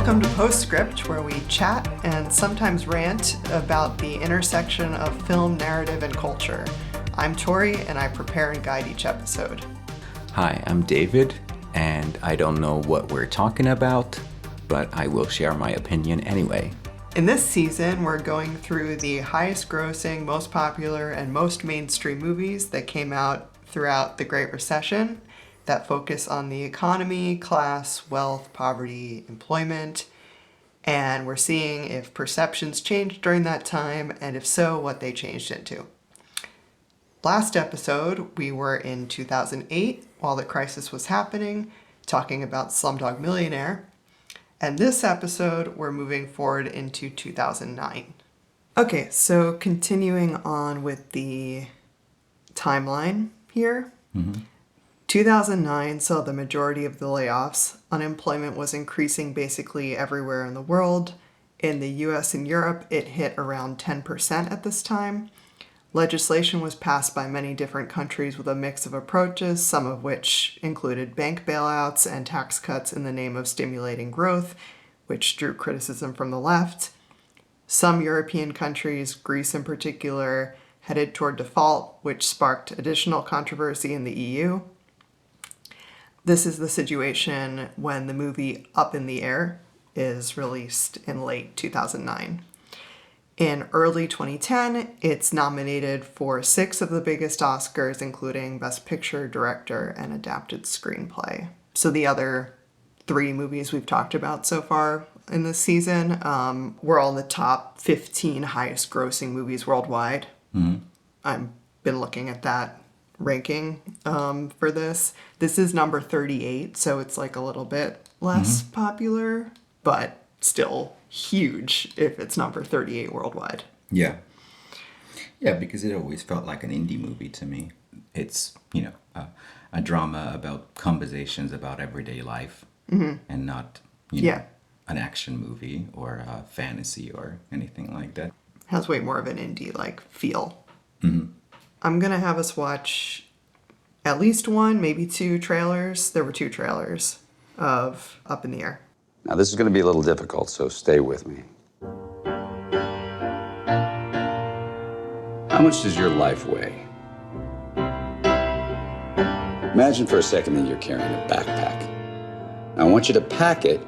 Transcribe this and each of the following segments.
Welcome to Postscript, where we chat and sometimes rant about the intersection of film, narrative, and culture. I'm Tori, and I prepare and guide each episode. Hi, I'm David, and I don't know what we're talking about, but I will share my opinion anyway. In this season, we're going through the highest grossing, most popular, and most mainstream movies that came out throughout the Great Recession that focus on the economy, class, wealth, poverty, employment, and we're seeing if perceptions changed during that time, and if so, what they changed into. Last episode, we were in 2008, while the crisis was happening, talking about Slumdog Millionaire, and this episode, we're moving forward into 2009. Okay, so continuing on with the timeline here. 2009 saw the majority of the layoffs. Unemployment was increasing basically everywhere in the world. In the US and Europe, it hit around 10% at this time. Legislation was passed by many different countries with a mix of approaches, some of which included bank bailouts and tax cuts in the name of stimulating growth, which drew criticism from the left. Some European countries, Greece in particular, headed toward default, which sparked additional controversy in the EU. This is the situation when the movie Up in the Air is released in late 2009. In early 2010, it's nominated for 6 of the biggest Oscars, including Best Picture, Director, and Adapted Screenplay. So the other 3 movies we've talked about so far in this season were all in the top 15 highest grossing movies worldwide. I've been looking at that ranking for this. This is number 38, so it's like a little bit less popular, but still huge if it's number 38 worldwide. Yeah, because it always felt like an indie movie to me. It's, a drama about conversations about everyday life and not, an action movie or a fantasy or anything like that. Has way more of an indie-like feel. I'm going to have us watch at least 1, maybe 2 trailers. There were 2 trailers of Up in the Air. Now, this is going to be a little difficult, so stay with me. How much does your life weigh? Imagine for a second that you're carrying a backpack. Now, I want you to pack it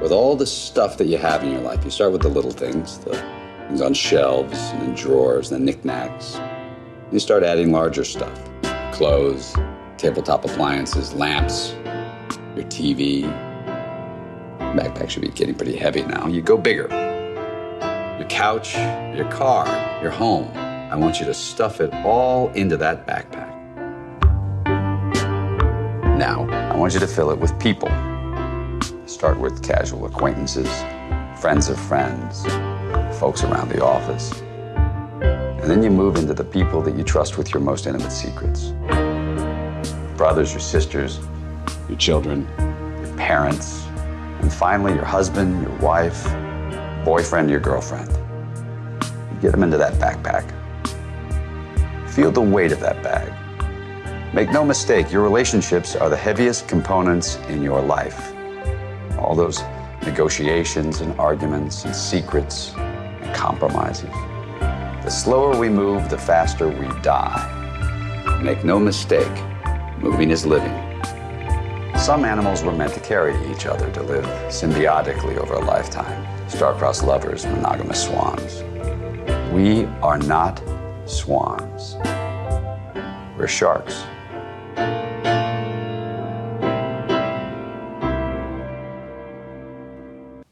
with all the stuff that you have in your life. You start with the little things, the things on shelves and in drawers, the knickknacks. You start adding larger stuff, clothes, tabletop appliances, lamps, your TV. Backpack should be getting pretty heavy now. You go bigger. Your couch, your car, your home. I want you to stuff it all into that backpack. Now, I want you to fill it with people. Start with casual acquaintances, friends of friends, folks around the office. And then you move into the people that you trust with your most intimate secrets. Brothers, your sisters, your children, your parents, and finally your husband, your wife, boyfriend, your girlfriend. You get them into that backpack. Feel the weight of that bag. Make no mistake, your relationships are the heaviest components in your life. All those negotiations and arguments and secrets and compromises. The slower we move, the faster we die. Make no mistake, moving is living. Some animals were meant to carry each other, to live symbiotically over a lifetime. Star-crossed lovers, monogamous swans. We are not swans. We're sharks.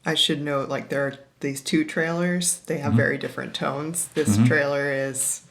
I should note, there are these 2 trailers. They have very different tones. This trailer is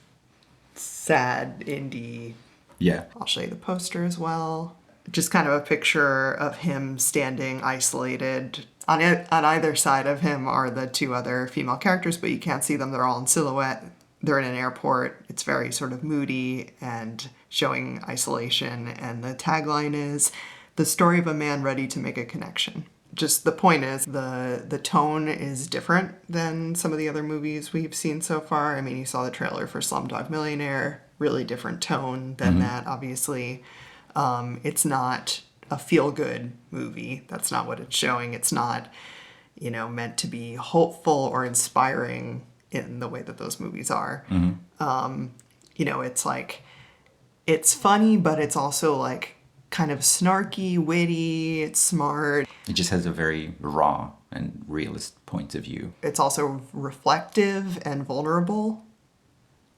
sad, indie. Yeah. I'll show you the poster as well. Just kind of a picture of him standing isolated. On either side of him are the 2 other female characters, but you can't see them. They're all in silhouette. They're in an airport. It's very sort of moody and showing isolation. And the tagline is, "The story of a man ready to make a connection." Just the point is, the tone is different than some of the other movies we've seen so far. I mean, you saw the trailer for Slumdog Millionaire. Really different tone than that, obviously. It's not a feel-good movie. That's not what it's showing. It's not, meant to be hopeful or inspiring in the way that those movies are. It's like, it's funny, but it's also like kind of snarky, witty, it's smart. It just has a very raw and realist point of view. It's also reflective and vulnerable.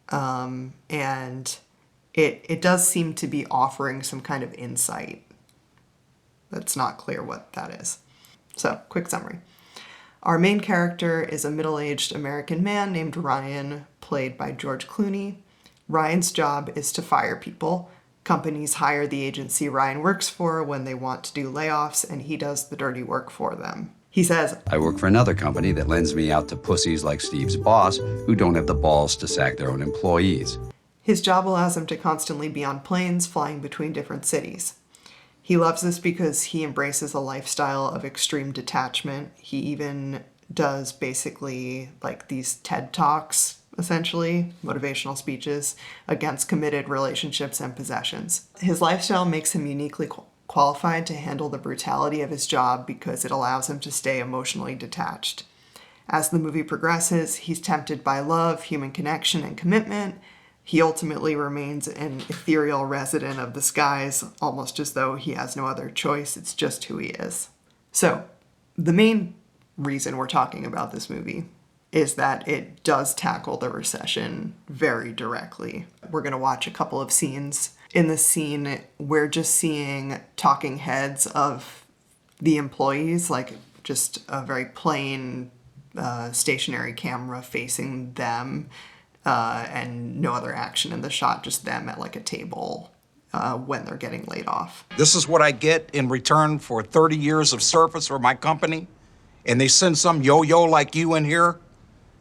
And it does seem to be offering some kind of insight. That's not clear what that is. So, quick summary. Our main character is a middle-aged American man named Ryan, played by George Clooney. Ryan's job is to fire people. Companies hire the agency Ryan works for when they want to do layoffs, and he does the dirty work for them. He says, I work for another company that lends me out to pussies like Steve's boss who don't have the balls to sack their own employees. His job allows him to constantly be on planes flying between different cities. He loves this because he embraces a lifestyle of extreme detachment. He even does basically like these TED Talks, essentially, motivational speeches, against committed relationships and possessions. His lifestyle makes him uniquely qualified to handle the brutality of his job because it allows him to stay emotionally detached. As the movie progresses, he's tempted by love, human connection, and commitment. He ultimately remains an ethereal resident of the skies, almost as though he has no other choice. It's just who he is. So, the main reason we're talking about this movie is that it does tackle the recession very directly. We're going to watch a couple of scenes. In the scene, we're just seeing talking heads of the employees, like just a very plain stationary camera facing them, and no other action in the shot, just them at like a table when they're getting laid off. This is what I get in return for 30 years of service for my company, and they send some yo-yo like you in here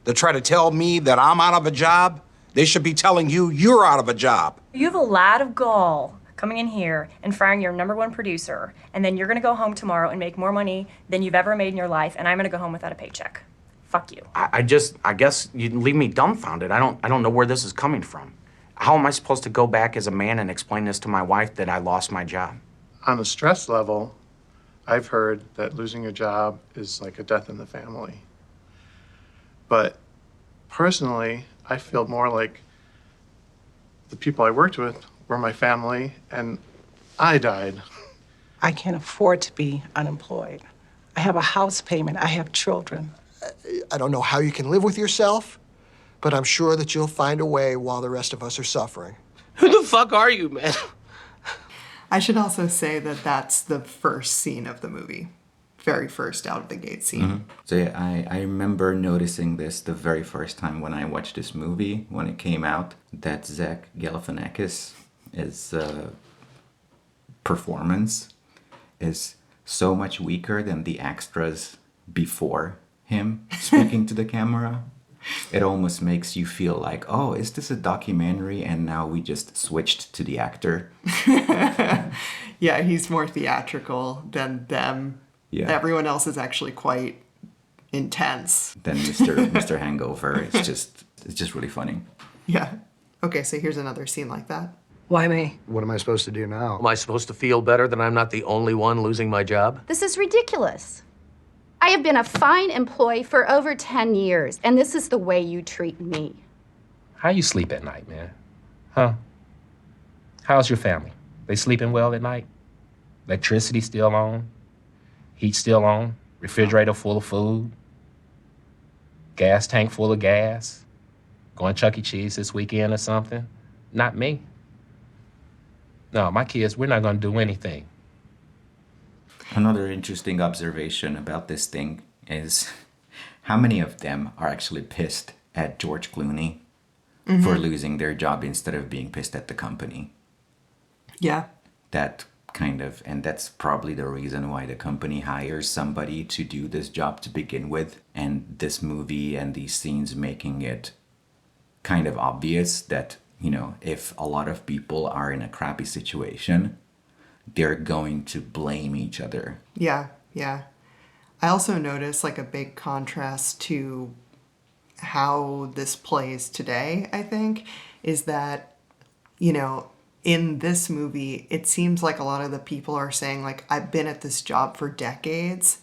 to try to tell me that I'm out of a job. They should be telling you you're out of a job. You have a lot of gall coming in here and firing your #1 producer, and then you're gonna go home tomorrow and make more money than you've ever made in your life, and I'm gonna go home without a paycheck. Fuck you. I guess you leave me dumbfounded. I don't know where this is coming from. How am I supposed to go back as a man and explain this to my wife that I lost my job? On a stress level, I've heard that losing a job is like a death in the family. But personally, I feel more like the people I worked with were my family and I died. I can't afford to be unemployed. I have a house payment. I have children. I don't know how you can live with yourself, but I'm sure that you'll find a way while the rest of us are suffering. Who the fuck are you, man? I should also say that that's the first scene of the movie. Very first out of the gate scene. Mm-hmm. So yeah, I remember noticing this the very first time when I watched this movie, when it came out, that Zach Galifianakis' performance is so much weaker than the extras before him speaking to the camera. It almost makes you feel like, oh, is this a documentary and now we just switched to the actor? Yeah, he's more theatrical than them. Yeah. Everyone else is actually quite intense. Then Mr. Hangover, it's just really funny. Yeah. Okay, so here's another scene like that. Why me? What am I supposed to do now? Am I supposed to feel better that I'm not the only one losing my job? This is ridiculous. I have been a fine employee for over 10 years, and this is the way you treat me. How you sleep at night, man? Huh? How's your family? They sleeping well at night? Electricity still on? Heat still on? Refrigerator full of food? Gas tank full of gas? Going Chuck E. Cheese this weekend or something? Not me. No, my kids, we're not gonna do anything. Another interesting observation about this thing is how many of them are actually pissed at George Clooney for losing their job instead of being pissed at the company. Yeah. And that's probably the reason why the company hires somebody to do this job to begin with. And this movie and these scenes making it kind of obvious that, if a lot of people are in a crappy situation, they're going to blame each other. Yeah. I also noticed like a big contrast to how this plays today, I think, is that, in this movie, it seems like a lot of the people are saying like, I've been at this job for decades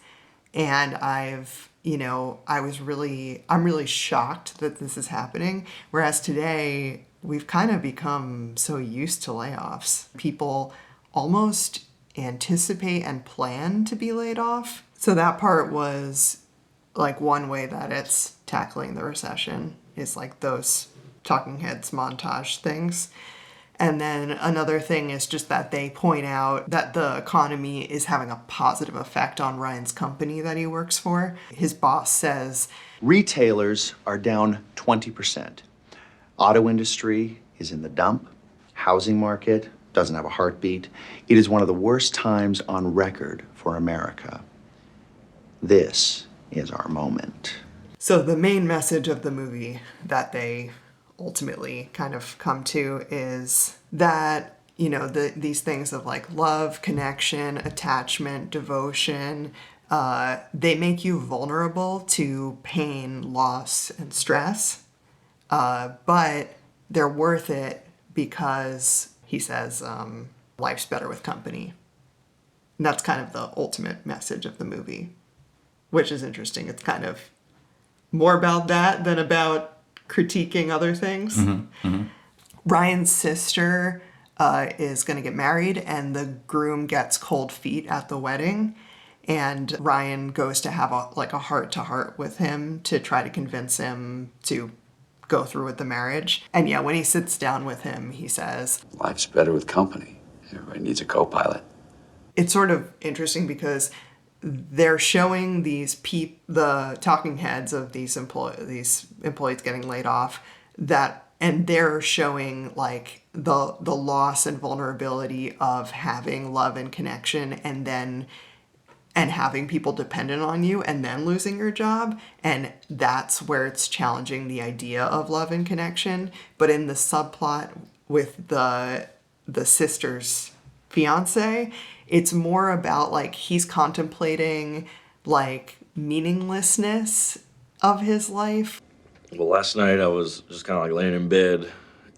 And I'm really shocked that this is happening. Whereas today, we've kind of become so used to layoffs. People almost anticipate and plan to be laid off. So that part was like one way that it's tackling the recession is like those talking heads montage things. And then another thing is just that they point out that the economy is having a positive effect on Ryan's company that he works for. His boss says, retailers are down 20%. Auto industry is in the dump. Housing market doesn't have a heartbeat. It is one of the worst times on record for America. This is our moment. So the main message of the movie that they ultimately kind of come to is that, these things of like love, connection, attachment, devotion, they make you vulnerable to pain, loss, and stress. But they're worth it because, he says, life's better with company. And that's kind of the ultimate message of the movie, which is interesting. It's kind of more about that than about critiquing other things. Mm-hmm. Mm-hmm. Ryan's sister is going to get married, and the groom gets cold feet at the wedding. And Ryan goes to have a heart-to-heart with him to try to convince him to go through with the marriage. And yeah, when he sits down with him, he says, Life's better with company. Everybody needs a co-pilot. It's sort of interesting because they're showing the talking heads of these employees getting laid off, and they're showing like the loss and vulnerability of having love and connection and having people dependent on you and then losing your job. And that's where it's challenging the idea of love and connection. But in the subplot with the sister's fiance, it's more about like he's contemplating like meaninglessness of his life. Well, last night I was just kind of like laying in bed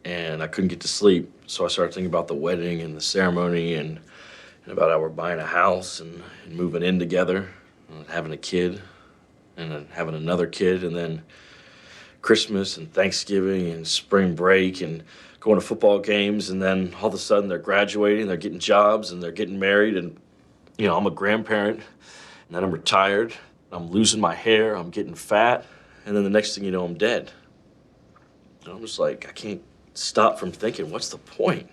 and I couldn't get to sleep. So I started thinking about the wedding and the ceremony and about how we're buying a house and moving in together and having a kid and then having another kid and then Christmas and Thanksgiving and spring break and going to football games, and then all of a sudden they're graduating, they're getting jobs, and they're getting married, and, I'm a grandparent, and then I'm retired, I'm losing my hair, I'm getting fat, and then the next thing you know, I'm dead. And I'm just like, I can't stop from thinking, what's the point?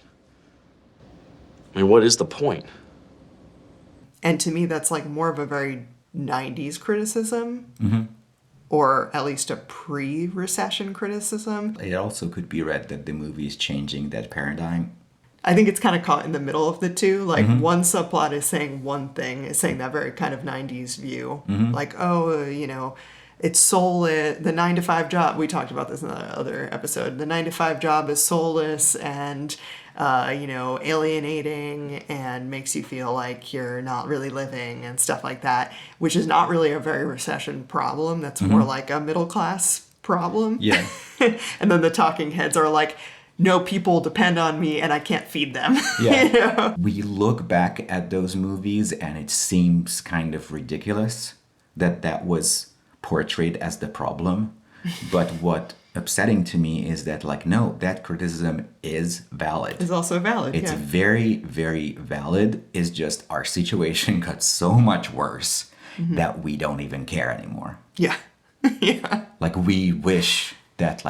I mean, what is the point? And to me, that's like more of a very 90s criticism. Mm-hmm. Or at least a pre-recession criticism. It also could be read that the movie is changing that paradigm. I think it's kind of caught in the middle of the two. Like Mm-hmm. one subplot is saying one thing, is saying that very kind of 90s view. Mm-hmm. Like, it's soulless. The 9-to-5 job, we talked about this in the other episode. The 9-to-5 job is soulless and, alienating and makes you feel like you're not really living and stuff like that, which is not really a very recession problem. That's more like a middle class problem. Yeah. And then the talking heads are like, no, people depend on me and I can't feed them. Yeah. We look back at those movies and it seems kind of ridiculous that was portrayed as the problem. But what upsetting to me is that no, that criticism is valid. It's also valid. It's very, very valid. It's just our situation got so much worse that we don't even care anymore. Yeah. Yeah. Like we wish that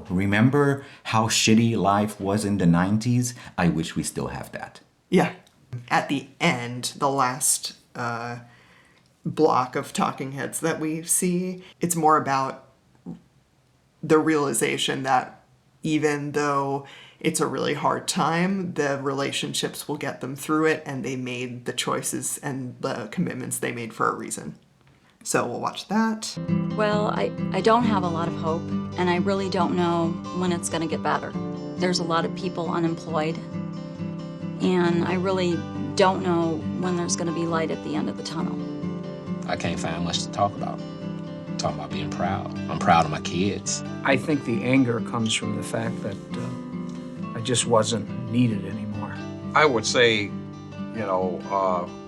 remember how shitty life was in the 90s? I wish we still have that. Yeah. At the end, the last block of talking heads that we see, it's more about the realization that even though it's a really hard time, the relationships will get them through it, and they made the choices and the commitments they made for a reason. So we'll watch that. Well, I don't have a lot of hope, and I really don't know when it's going to get better. There's a lot of people unemployed, and I really don't know when there's going to be light at the end of the tunnel. I can't find much to talk about. Talking about being proud. I'm proud of my kids. I think the anger comes from the fact that I just wasn't needed anymore. I would say,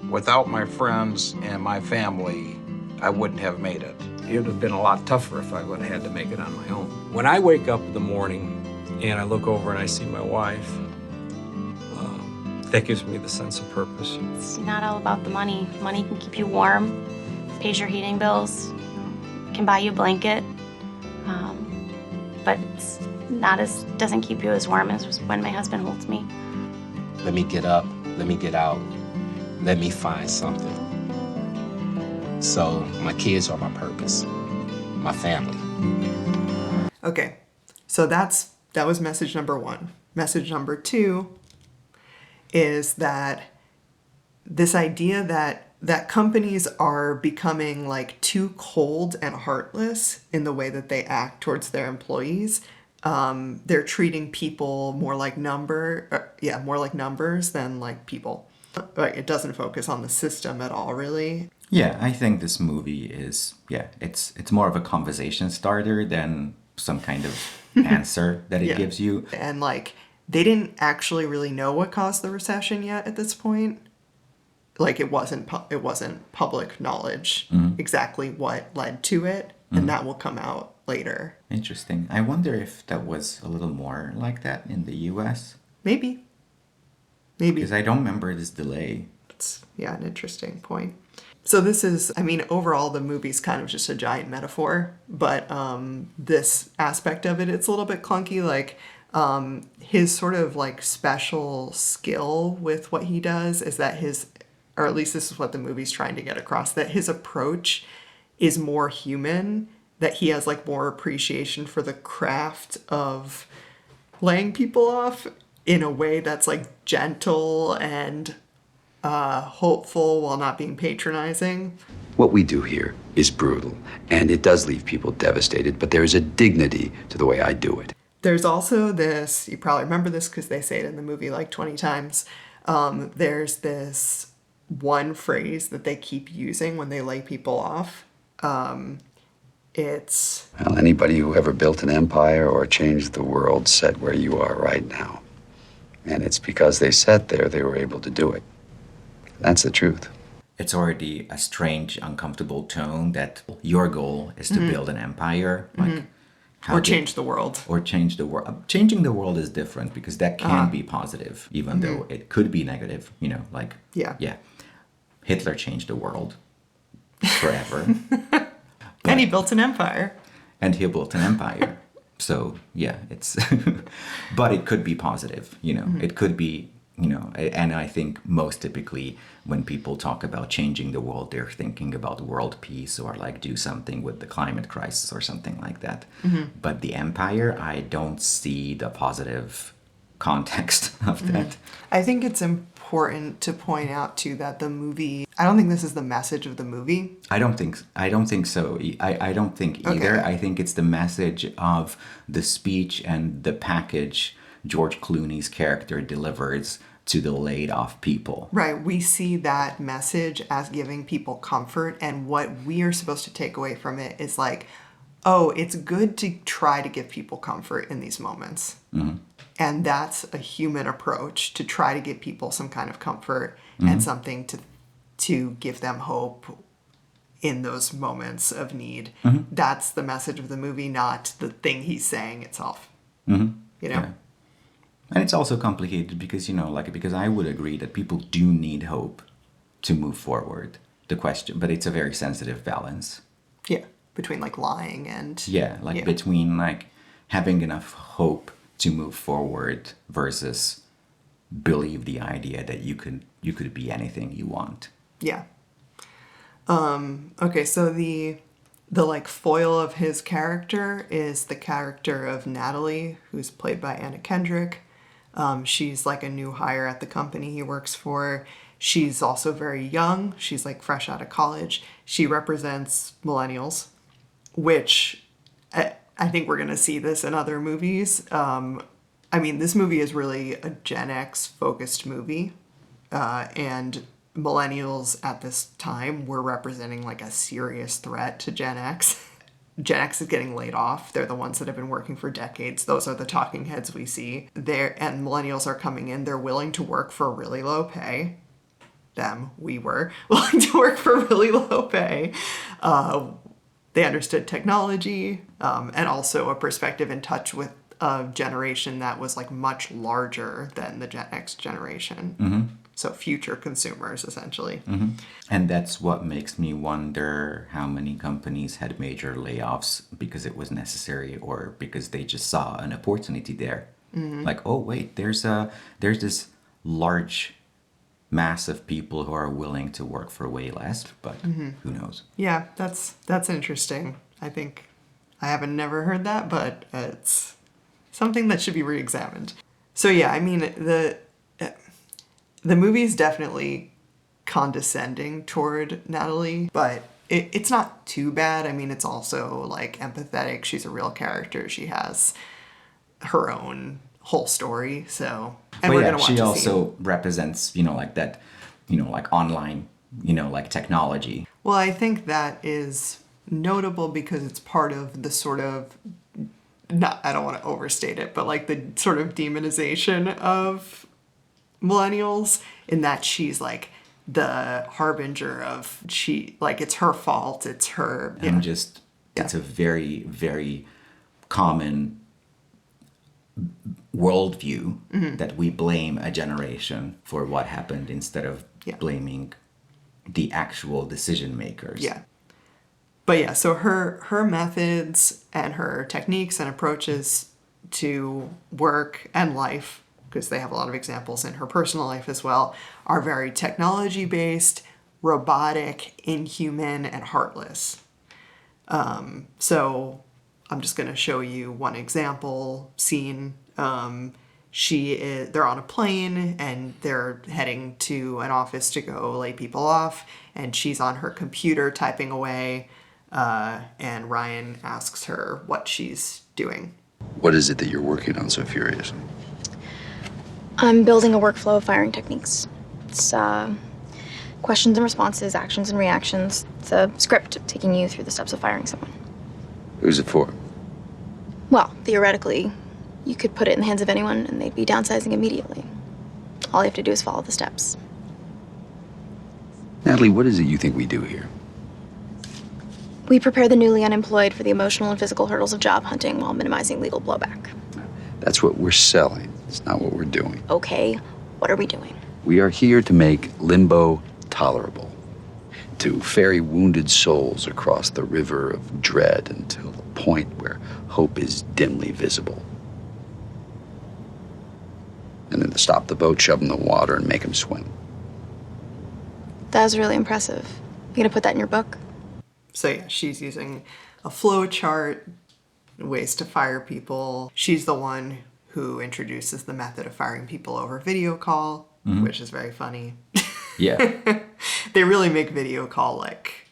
without my friends and my family, I wouldn't have made it. It would have been a lot tougher if I would have had to make it on my own. When I wake up in the morning and I look over and I see my wife, that gives me the sense of purpose. It's not all about the money. Money can keep you warm, pays your heating bills, can buy you a blanket, but it's not as doesn't keep you as warm as when my husband holds me. Let me get up, let me get out, let me find something. So my kids are my purpose, my family. Okay, so that was message number 1. Message number 2 is that this idea that companies are becoming like too cold and heartless in the way that they act towards their employees. They're treating people more like numbers than like people. Like, it doesn't focus on the system at all, really. Yeah, I think this movie is, it's more of a conversation starter than some kind of answer that it gives you. And like, they didn't actually really know what caused the recession yet at this point. Like, it wasn't public knowledge exactly what led to it, and that will come out later. Interesting. I wonder if that was a little more like that in the US. Maybe. Because I don't remember this delay. That's, an interesting point. So this is, overall the movie's kind of just a giant metaphor, but this aspect of it, it's a little bit clunky. Like, his sort of like special skill with what he does is that or at least this is what the movie's trying to get across, that his approach is more human, that he has like more appreciation for the craft of laying people off in a way that's like gentle and hopeful while not being patronizing. What we do here is brutal, and it does leave people devastated, but there is a dignity to the way I do it. There's also this, you probably remember this because they say it in the movie like 20 times. There's this one phrase that they keep using when they lay people off. It's... Well, anybody who ever built an empire or changed the world sat where you are right now. And it's because they sat there they were able to do it. That's the truth. It's already a strange, uncomfortable tone that your goal is to build an empire. Like, or change the world. Or change the world. Changing the world is different because that can be positive, even though it could be negative. Yeah. Hitler changed the world forever. And he built an empire. So, it's... but it could be positive, It could be, and I think most typically when people talk about changing the world, they're thinking about world peace or like do something with the climate crisis or something like that. But the empire, I don't see the positive context of that. I think it's important to point out too that the movie, I don't think this is the message of the movie. I don't think so. I don't think either. Okay. I think it's the message of the speech and the package George Clooney's character delivers to the laid off people. Right. We see that message as giving people comfort, and what we are supposed to take away from it is like, oh, it's good to try to give people comfort in these moments. And that's a human approach, to try to give people some kind of comfort and something to give them hope in those moments of need. That's the message of the movie, not the thing he's saying itself. Yeah. And it's also complicated because, because I would agree that people do need hope to move forward. But it's a very sensitive balance. Yeah. Between like lying and... between like having enough hope to move forward versus believe the idea that you could be anything you want. Yeah. Okay, so the like foil of his character is the character of Natalie, who's played by Anna Kendrick. She's like a new hire at the company he works for. She's also very young. She's like fresh out of college. She represents millennials, which I think we're going to see this in other movies. This movie is really a Gen X focused movie. And millennials at this time were representing like a serious threat to Gen X. Gen X is getting laid off. They're the ones that have been working for decades. Those are the talking heads we see. And millennials are coming in. They're willing to work for really low pay. We were willing to work for really low pay. They understood technology, and also a perspective in touch with a generation that was like much larger than the Gen X generation. Mm-hmm. So future consumers, essentially. Mm-hmm. And that's what makes me wonder how many companies had major layoffs because it was necessary or because they just saw an opportunity there. Mm-hmm. Like, oh wait, there's this large mass of people who are willing to work for way less, but who knows? Yeah, that's interesting. I think I haven't never heard that, but it's something that should be re-examined. So yeah, I mean, the movie's definitely condescending toward Natalie, but it's not too bad. I mean, it's also like empathetic. She's a real character. She has her own whole story. So, and we're gonna watch. She also represents, like that, like online, like technology. Well, I think that is notable because it's part of the sort of, I don't want to overstate it, but like the sort of demonization of millennials, in that she's like the harbinger of it's her fault, it's her. And it's a very, very common worldview that we blame a generation for what happened instead of blaming the actual decision makers. Yeah. But yeah, so her methods and her techniques and approaches to work and life, because they have a lot of examples in her personal life as well, are very technology-based, robotic, inhuman, and heartless. So I'm just going to show you one example scene. They're on a plane and they're heading to an office to go lay people off, and she's on her computer typing away, and Ryan asks her what she's doing. What is it that you're working on so furious? I'm building a workflow of firing techniques. It's questions and responses, actions and reactions. It's a script taking you through the steps of firing someone. Who's it for? Well, theoretically, you could put it in the hands of anyone and they'd be downsizing immediately. All you have to do is follow the steps. Natalie, what is it you think we do here? We prepare the newly unemployed for the emotional and physical hurdles of job hunting while minimizing legal blowback. That's what we're selling. It's not what we're doing. Okay, what are we doing? We are here to make limbo tolerable, to ferry wounded souls across the river of dread until the point where hope is dimly visible. And then to stop the boat, shove them in the water, and make them swim. That was really impressive. You gonna put that in your book? So yeah, she's using a flow chart, ways to fire people. She's the one who introduces the method of firing people over video call, which is very funny. Yeah. They really make video call like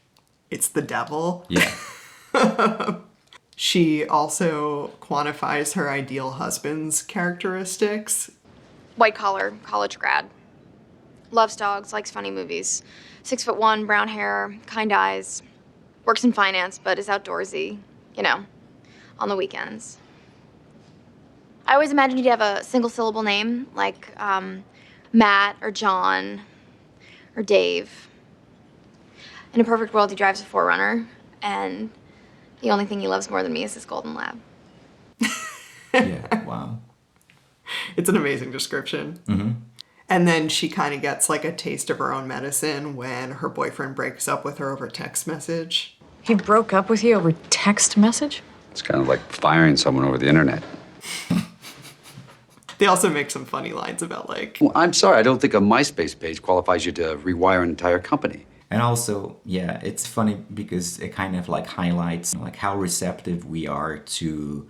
it's the devil. Yeah. She also quantifies her ideal husband's characteristics. White collar, college grad. Loves dogs, likes funny movies. 6'1", brown hair, kind eyes. Works in finance, but is outdoorsy, on the weekends. I always imagined he'd have a single syllable name, like Matt or John or Dave. In a perfect world, he drives a 4Runner, and the only thing he loves more than me is his golden lab. Yeah, wow. It's an amazing description. Mm-hmm. And then she kind of gets like a taste of her own medicine when her boyfriend breaks up with her over text message. He broke up with you over text message? It's kind of like firing someone over the internet. They also make some funny lines about like... Well, I'm sorry, I don't think a MySpace page qualifies you to rewire an entire company. And also, yeah, it's funny because it kind of like highlights like how receptive we are to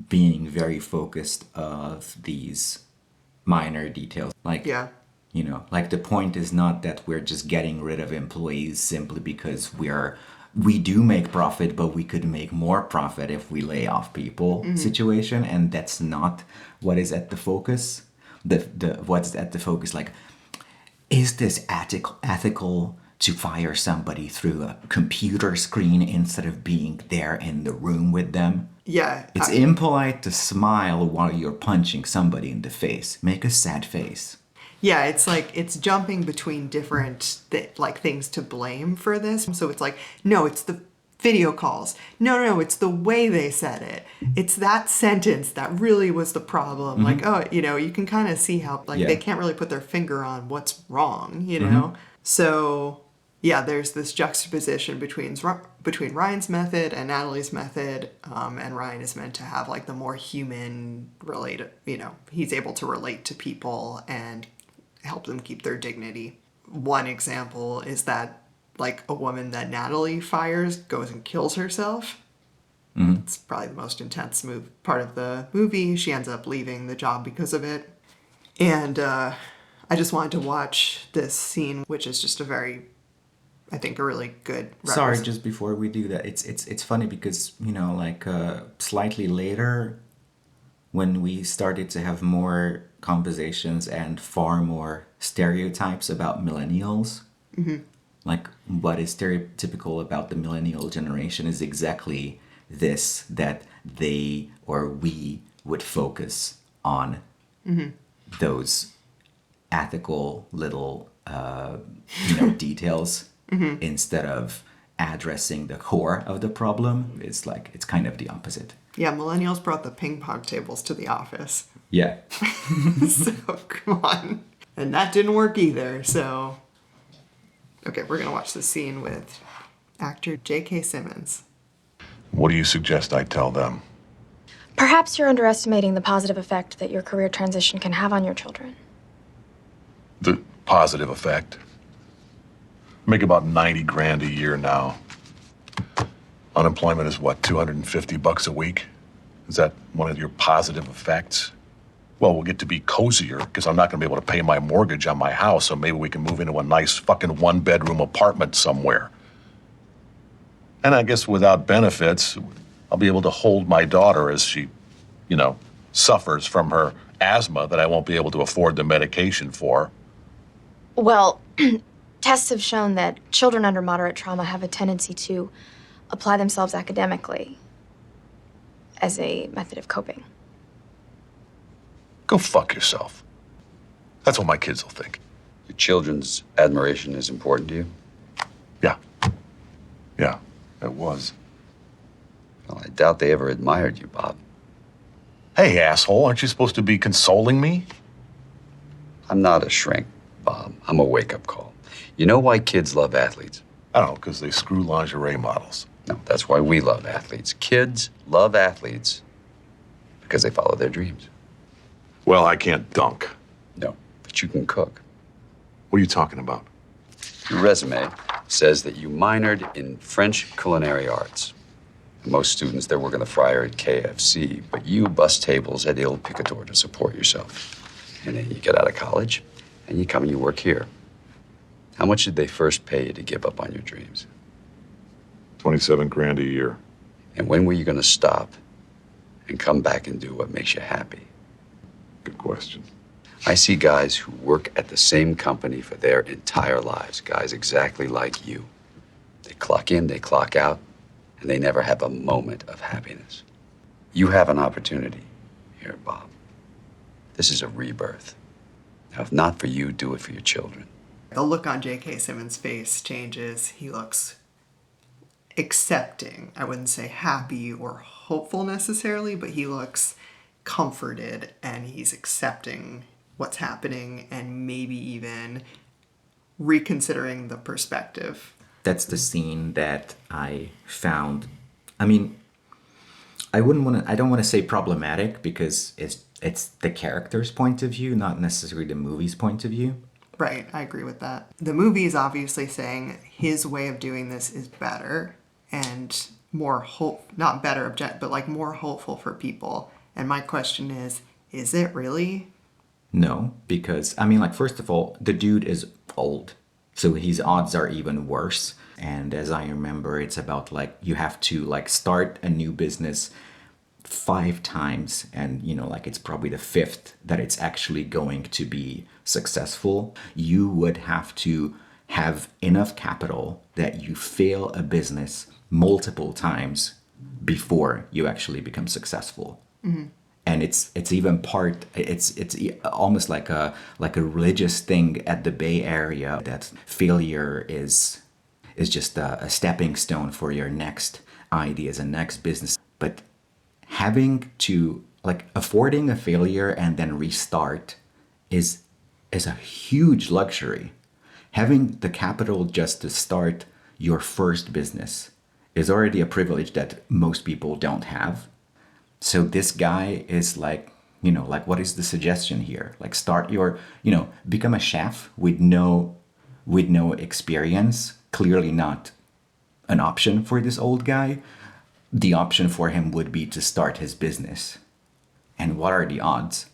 being very focused of these minor details. Like, yeah. Like the point is not that we're just getting rid of employees simply because we do make profit, but we could make more profit if we lay off people situation. And that's not what is at the focus. What's at the focus, like, is this ethical to fire somebody through a computer screen instead of being there in the room with them? Yeah. It's impolite to smile while you're punching somebody in the face. Make a sad face. Yeah, it's like it's jumping between different things to blame for this. So it's like, no, it's the video calls. No, it's the way they said it. It's that sentence that really was the problem. Like, oh, you can kind of see how they can't really put their finger on what's wrong, So yeah, there's this juxtaposition between Ryan's method and Natalie's method, and Ryan is meant to have like the more human related, he's able to relate to people and help them keep their dignity. One example is that like a woman that Natalie fires goes and kills herself. It's probably the most intense part of the movie. She ends up leaving the job because of it. And I just wanted to watch this scene, which is just I think a really good Sorry, just before we do that, it's funny because, slightly later, when we started to have more conversations and far more stereotypes about millennials, like what is stereotypical about the millennial generation is exactly this, that they or we would focus on those ethical little details instead of addressing the core of the problem. It's kind of the opposite. Yeah, millennials brought the ping pong tables to the office. Yeah. So come on. And that didn't work either, so... Okay, we're going to watch the scene with actor J.K. Simmons. What do you suggest I tell them? Perhaps you're underestimating the positive effect that your career transition can have on your children. The positive effect? I make about 90 grand a year now. Unemployment is what, $250 a week? Is that one of your positive effects? Well, we'll get to be cozier because I'm not going to be able to pay my mortgage on my house, so maybe we can move into a nice fucking one-bedroom apartment somewhere. And I guess without benefits, I'll be able to hold my daughter as she, suffers from her asthma that I won't be able to afford the medication for. Well, tests have shown that children under moderate trauma have a tendency to apply themselves academically as a method of coping. Go fuck yourself. That's what my kids will think. Your children's admiration is important to you? Yeah, it was. Well, I doubt they ever admired you, Bob. Hey, asshole, aren't you supposed to be consoling me? I'm not a shrink, Bob. I'm a wake-up call. You know why kids love athletes? I don't know, because they screw lingerie models. No, that's why we love athletes. Kids love athletes because they follow their dreams. Well, I can't dunk. No, but you can cook. What are you talking about? Your resume says that you minored in French culinary arts. Most students, they're working the fryer at KFC, but you bust tables at Il Picatore to support yourself. And then you get out of college, and you come and you work here. How much did they first pay you to give up on your dreams? 27 grand a year. And when were you going to stop and come back and do what makes you happy? Good question. I see guys who work at the same company for their entire lives, guys exactly like you. They clock in, they clock out, and they never have a moment of happiness. You have an opportunity here, Bob. This is a rebirth. Now, if not for you, do it for your children. The look on J.K. Simmons' face changes. He looks accepting. I wouldn't say happy or hopeful necessarily, but he looks comforted and he's accepting what's happening and maybe even reconsidering the perspective. That's the scene that I found. I mean, I don't want to say problematic because it's the character's point of view, not necessarily the movie's point of view. Right, I agree with that. The movie is obviously saying his way of doing this is better and more not better but like more hopeful for people. And my question is it really? No, because first of all, the dude is old, so his odds are even worse. And as I remember, it's about you have to start a new business 5 times, and it's probably the 5th that it's actually going to be successful. You would have to have enough capital that you fail a business multiple times before you actually become successful. Mm-hmm. And it's even part, almost like a religious thing at the Bay Area, that failure is just a stepping stone for your next ideas and next business. But having to, like, affording a failure and then restart is a huge luxury. Having the capital just to start your first business is already a privilege that most people don't have. So this guy is like, like, what is the suggestion here? Like, start your, become a chef with no experience. Clearly not an option for this old guy. The option for him would be to start his business. And what are the odds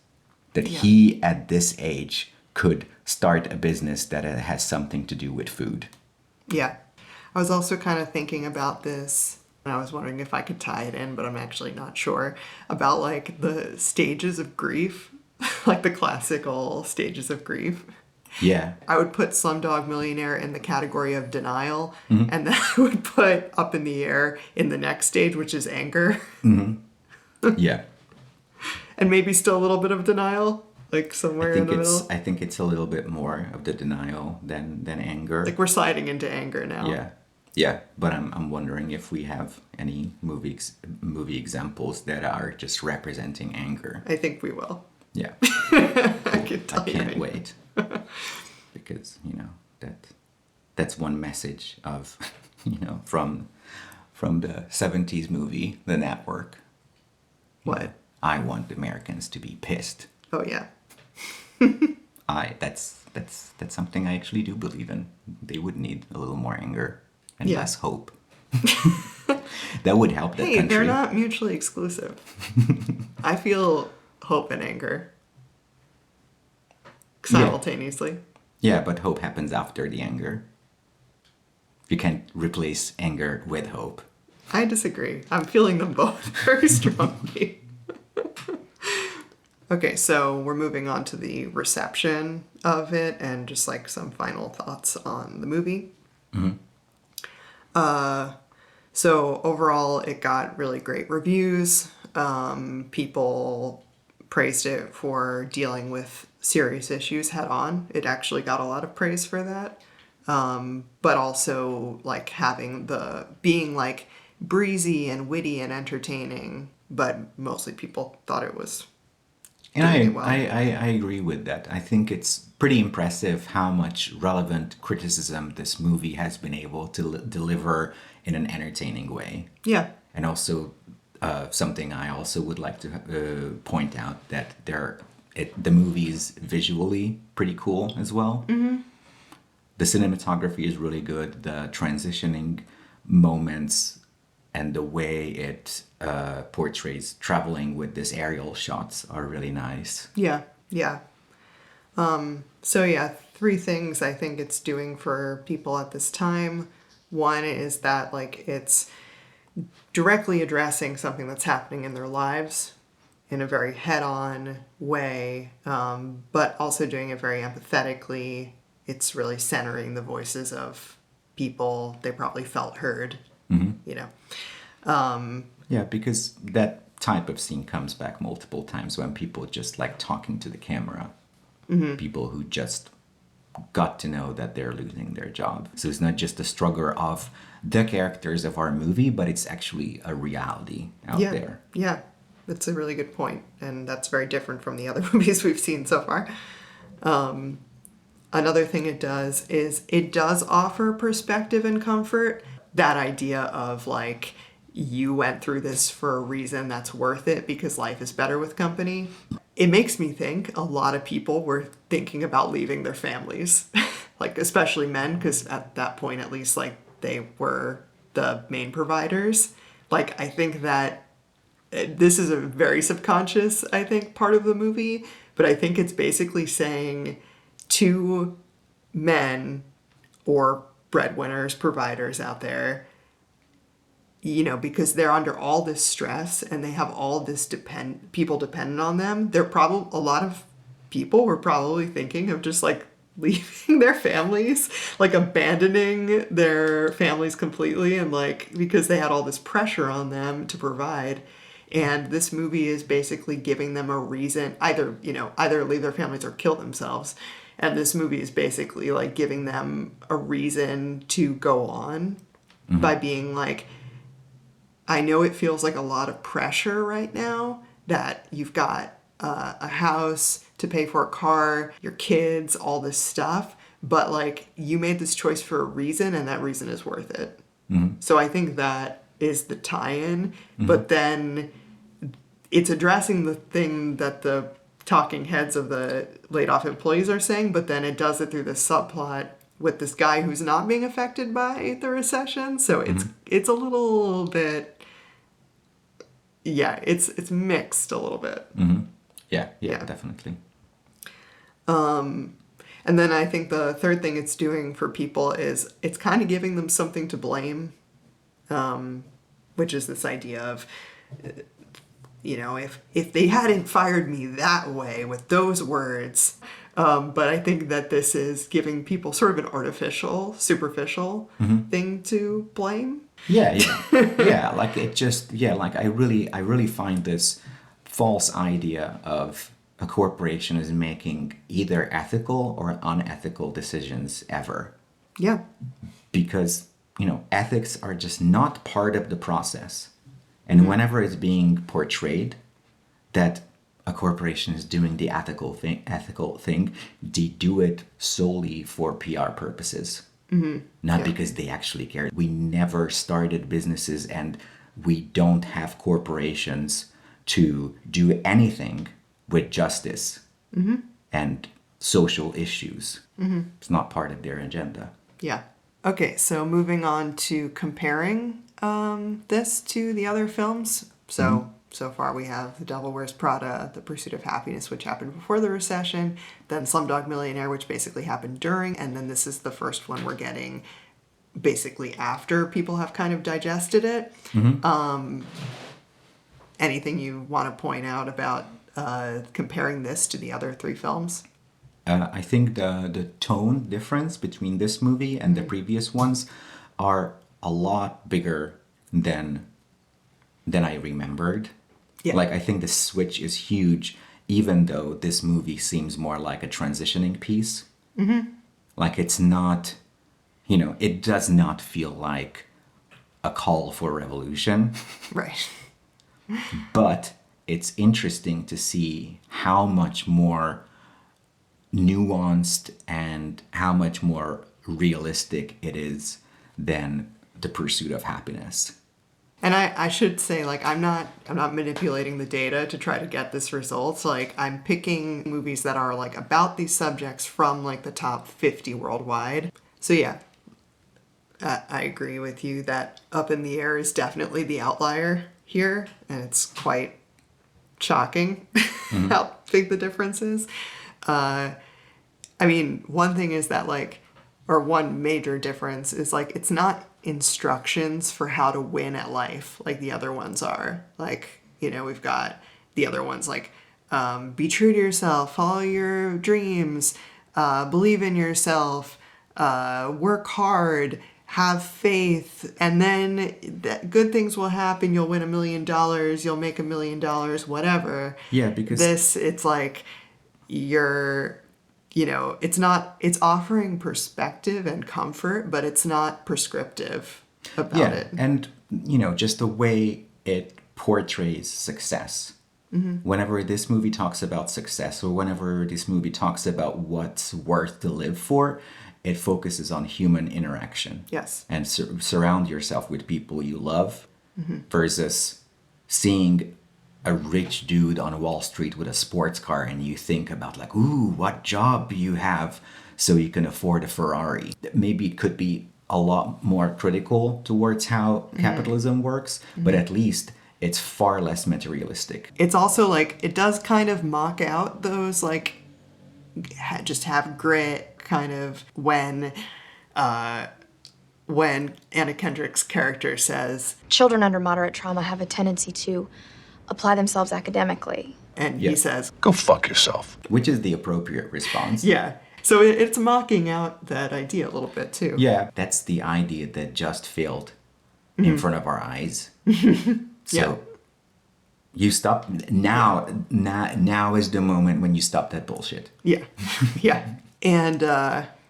that he, at this age, could start a business that has something to do with food? Yeah. I was also kind of thinking about this, and I was wondering if I could tie it in, but I'm actually not sure, about like the stages of grief, like the classical stages of grief. Yeah. I would put Slumdog Millionaire in the category of denial, Mm-hmm. and then I would put Up in the Air in the next stage, which is anger. Mm-hmm. Yeah. And maybe still a little bit of denial, like somewhere in the middle. I think it's a little bit more of the denial than anger. Like we're sliding into anger now. Yeah. Yeah, but I'm wondering if we have any movie examples that are just representing anger. I think we will. Yeah. I can't wait. Because, that's one message of, from the 70s movie, The Network. What? I want Americans to be pissed. Oh, yeah. That's something I actually do believe in. They would need a little more anger and Yeah. less hope. That would help that Hey, country. they're not mutually exclusive. I feel hope and anger simultaneously. Yeah, but hope happens after the anger. You can't replace anger with hope. I disagree. I'm feeling them both very strongly. Okay, so we're moving on to the reception of it and just like some final thoughts on the movie. Mm-hmm. So overall, it got really great reviews. People praised it for dealing with serious issues head on. It actually got a lot of praise for that. But also like being like breezy and witty and entertaining, but mostly people thought it was And doing it well. I agree with that. I think it's pretty impressive how much relevant criticism this movie has been able to deliver in an entertaining way. Yeah. And also something I also would like to point out that the movie is visually pretty cool as well. Mm-hmm. The cinematography is really good. The transitioning moments and the way it portrays traveling with this aerial shots are really nice. Yeah, yeah. So yeah, 3 things I think it's doing for people at this time. One is that like it's directly addressing something that's happening in their lives in a very head-on way, but also doing it very empathetically. It's really centering the voices of people they probably felt heard, you know. Yeah, because that type of scene comes back multiple times when people just like talking to the camera. Mhm. People who just got to know that they're losing their job. So it's not just a struggle of the characters of our movie, but it's actually a reality out there. Yeah, that's a really good point, and that's very different from the other movies we've seen so far. Another thing it does is it does offer perspective and comfort. That idea of like, you went through this for a reason that's worth it because life is better with company. It makes me think a lot of people were thinking about leaving their families, like especially men, because at that point, at least, like they were the main providers. Like, I think that this is a very subconscious, I think, part of the movie, but I think it's basically saying to men or breadwinners, providers out there, you know, because they're under all this stress and they have all this people dependent on them. A lot of people were probably thinking of just like leaving their families, like abandoning their families completely, and like because they had all this pressure on them to provide. And this movie is basically giving them a reason, either leave their families or kill themselves. And this movie is basically like giving them a reason to go on by being like, I know it feels like a lot of pressure right now that you've got a house to pay for, a car, your kids, all this stuff. But like, you made this choice for a reason, and that reason is worth it. So I think that is the tie-in. But then it's addressing the thing that the talking heads of the laid off employees are saying, but then it does it through this subplot with this guy who's not being affected by the recession. So it's a little bit, it's mixed a little bit. Yeah, definitely. And then I think the third thing it's doing for people is it's kind of giving them something to blame, which is this idea of, if they hadn't fired me that way with those words. But I think that this is giving people sort of an artificial, superficial thing to blame. Like it just, like I really find this false idea of a corporation is making either ethical or unethical decisions ever. Yeah. Because, ethics are just not part of the process. And whenever it's being portrayed that a corporation is doing the ethical thing, they do it solely for PR purposes. Not because they actually care. We never started businesses, and we don't have corporations to do anything with justice and social issues. It's not part of their agenda. Yeah. Okay, so moving on to comparing this to the other films. So far we have The Devil Wears Prada, The Pursuit of Happiness, which happened before the recession, then Slumdog Millionaire, which basically happened during, and then this is the first one we're getting basically after people have kind of digested it. Anything you want to point out about comparing this to the other three films? I think the tone difference between this movie and the previous ones are a lot bigger than I remembered. Yeah. Like, I think the switch is huge, even though this movie seems more like a transitioning piece. Like, it's not, it does not feel like a call for revolution. Right. But it's interesting to see how much more nuanced and how much more realistic it is than The Pursuit of Happiness. And I should say, like, I'm not manipulating the data to try to get this results. Like, I'm picking movies that are like about these subjects from like the top 50 worldwide. So yeah, I agree with you that Up in the Air is definitely the outlier here, and it's quite shocking how big the difference is. I mean, one thing is that one major difference is like, it's not instructions for how to win at life like the other ones are. Like, we've got the other ones like, be true to yourself, follow your dreams, believe in yourself, work hard, have faith, and then good things will happen. You'll win $1 million, you'll make $1 million, whatever. Yeah, because it's like it's offering perspective and comfort, but it's not prescriptive about it. And, just the way it portrays success. Whenever this movie talks about success, or whenever this movie talks about what's worth to live for, it focuses on human interaction. Yes. And surround yourself with people you love, versus seeing a rich dude on Wall Street with a sports car and you think about like, ooh, what job you have so you can afford a Ferrari. Maybe it could be a lot more critical towards how capitalism works, but at least it's far less materialistic. It's also like, it does kind of mock out those like, just have grit kind of when Anna Kendrick's character says, children under moderate trauma have a tendency to apply themselves academically. And he says, go fuck yourself. Which is the appropriate response. Yeah. So it's mocking out that idea a little bit too. Yeah. That's the idea that just failed in front of our eyes. So You stop now. Now is the moment when you stop that bullshit. Yeah, yeah. And,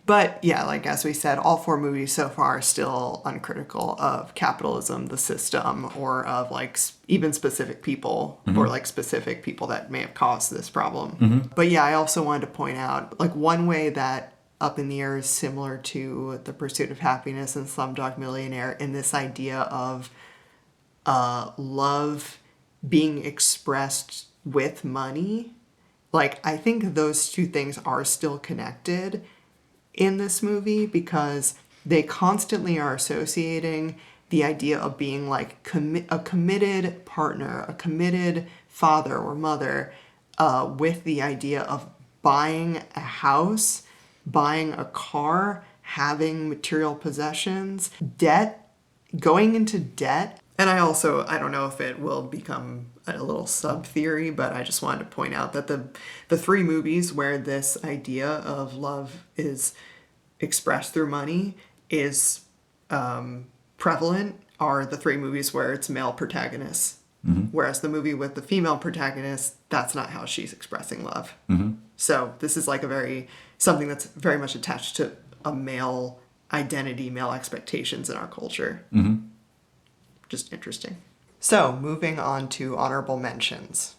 but yeah, like as we said, all 4 movies so far are still uncritical of capitalism, the system, or of like even specific people or like specific people that may have caused this problem. But yeah, I also wanted to point out like one way that Up in the Air is similar to The Pursuit of Happiness and Slumdog Millionaire in this idea of love being expressed with money. Like, I think those 2 things are still connected in this movie because they constantly are associating the idea of being like a committed partner, a committed father or mother with the idea of buying a house, buying a car, having material possessions, debt, going into debt. And I don't know if it will become a little sub-theory, but I just wanted to point out that the 3 movies where this idea of love is expressed through money is prevalent are the 3 movies where it's male protagonists. Whereas the movie with the female protagonist, that's not how she's expressing love. So this is like something that's very much attached to a male identity, male expectations in our culture. Just interesting. So moving on to honorable mentions.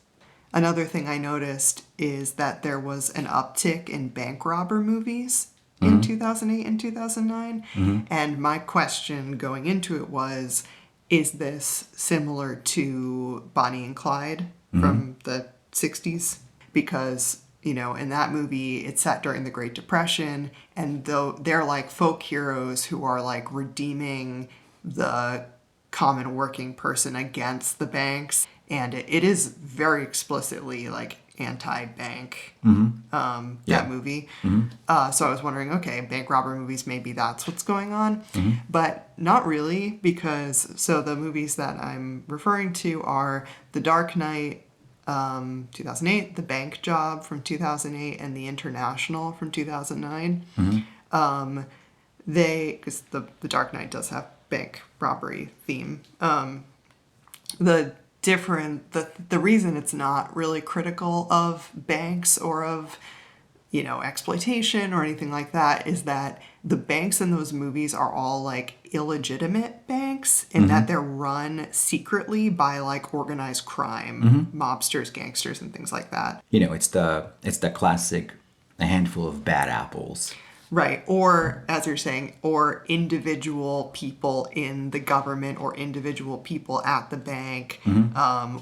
Another thing I noticed is that there was an uptick in bank robber movies in 2008 and 2009. And my question going into it was, is this similar to Bonnie and Clyde from the 60s? Because, in that movie, it's set during the Great Depression, and though they're like folk heroes who are like redeeming the common working person against the banks, and it is very explicitly like anti-bank that movie. So I was wondering, okay, bank robber movies, maybe that's what's going on, but not really, because so the movies that I'm referring to are The Dark Knight 2008, The Bank Job from 2008, and The International from 2009. Because the Dark Knight does have bank robbery theme. The reason it's not really critical of banks or of exploitation or anything like that is that the banks in those movies are all like illegitimate banks in that they're run secretly by like organized crime, mobsters, gangsters, and things like that. It's the classic a handful of bad apples. Right. Or, as you're saying, or individual people in the government or individual people at the bank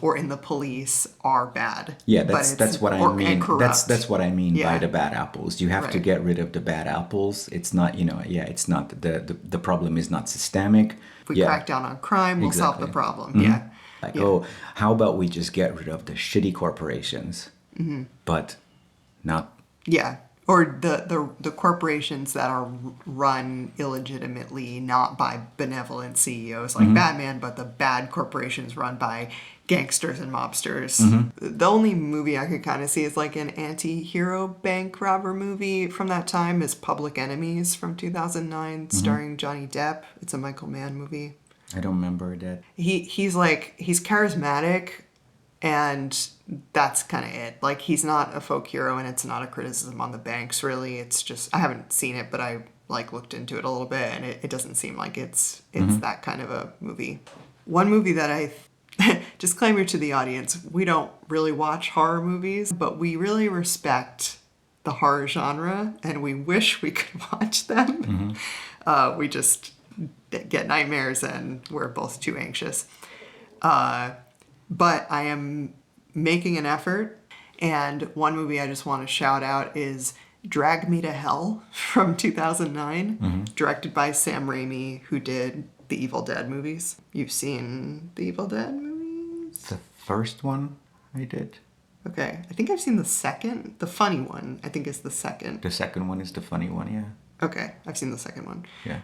or in the police are bad. Yeah, that's what I mean. That's what I mean by the bad apples. You have to get rid of the bad apples. It's not, it's not, the problem is not systemic. If we crack down on crime, we'll solve the problem. Yeah. Like, how about we just get rid of the shitty corporations, but not... Yeah. Or the corporations that are run illegitimately, not by benevolent CEOs like Batman, but the bad corporations run by gangsters and mobsters. The only movie I could kind of see is like an anti-hero bank robber movie from that time is Public Enemies from 2009, starring Johnny Depp. It's a Michael Mann movie. I don't remember that. He's charismatic, and that's kind of it. Like, he's not a folk hero, and it's not a criticism on the banks, really. It's just, I haven't seen it, but I looked into it a little bit, and it doesn't seem like it's that kind of a movie. One movie that disclaimer to the audience, we don't really watch horror movies, but we really respect the horror genre, and we wish we could watch them. We just get nightmares, and we're both too anxious. But I am making an effort, and one movie I just want to shout out is Drag Me to Hell from 2009, directed by Sam Raimi, who did the Evil Dead movies. You've seen the Evil Dead movies? The first one I did. Okay, I think I've seen the second. The funny one, I think, is the second. The second one is the funny one, yeah. Okay, I've seen the second one. Yeah.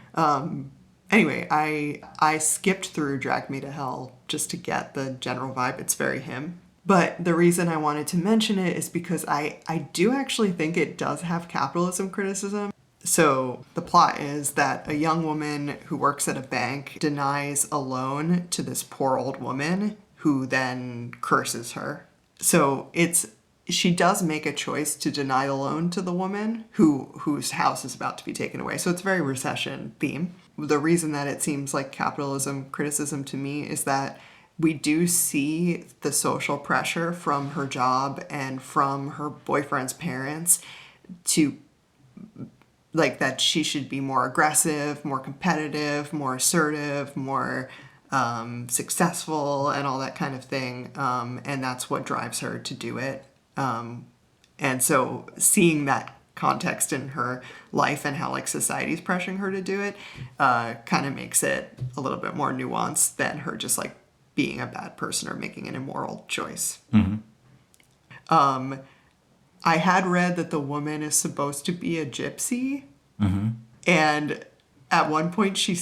Anyway, I skipped through Drag Me to Hell just to get the general vibe. It's very him. But the reason I wanted to mention it is because I do actually think it does have capitalism criticism. So the plot is that a young woman who works at a bank denies a loan to this poor old woman who then curses her. So she does make a choice to deny the loan to the woman whose house is about to be taken away. So it's a very recession theme. The reason that it seems like capitalism criticism to me is that we do see the social pressure from her job and from her boyfriend's parents to, like, that she should be more aggressive, more competitive, more assertive, more successful, and all that kind of thing. And that's what drives her to do it. And so seeing that context in her life and how, like, society's pressuring her to do it kind of makes it a little bit more nuanced than her just, like, being a bad person or making an immoral choice. I had read that the woman is supposed to be a gypsy, and at one point she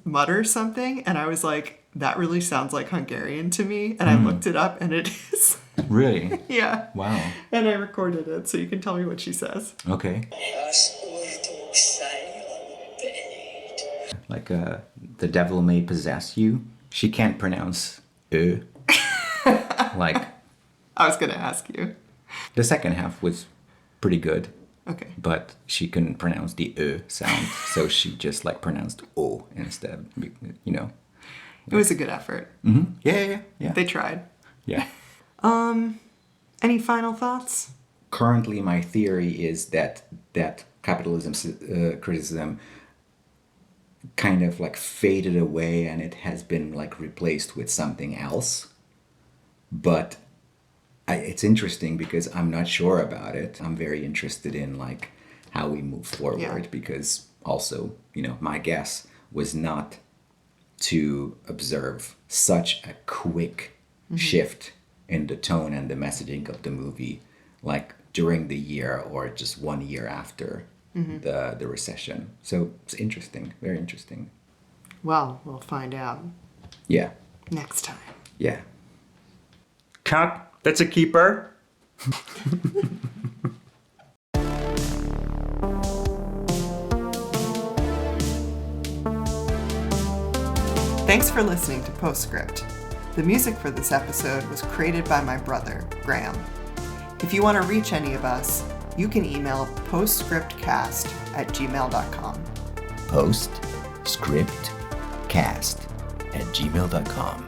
mutters something, and I was like, that really sounds like Hungarian to me, and I looked it up, and it is. Really? Yeah. Wow. And I recorded it, so you can tell me what she says. Okay. Like, the devil may possess you. She can't pronounce like, I was going to ask you. The second half was pretty good. Okay. But she couldn't pronounce the sound, so she just, like, pronounced O instead, you know. It was a good effort. Mm-hmm. Yeah. They tried. Yeah. Any final thoughts? Currently, my theory is that capitalism criticism kind of, like, faded away, and it has been, like, replaced with something else. But it's interesting because I'm not sure about it. I'm very interested in, like, how we move forward, because also, you know, my guess was not to observe such a quick shift in the tone and the messaging of the movie, like, during the year or just 1 year after the recession. So it's interesting, very interesting. Well, we'll find out. Yeah. Next time. Yeah. Cut. That's a keeper. Thanks for listening to Postscript. The music for this episode was created by my brother, Graham. If you want to reach any of us, you can email postscriptcast@gmail.com. Postscriptcast@gmail.com.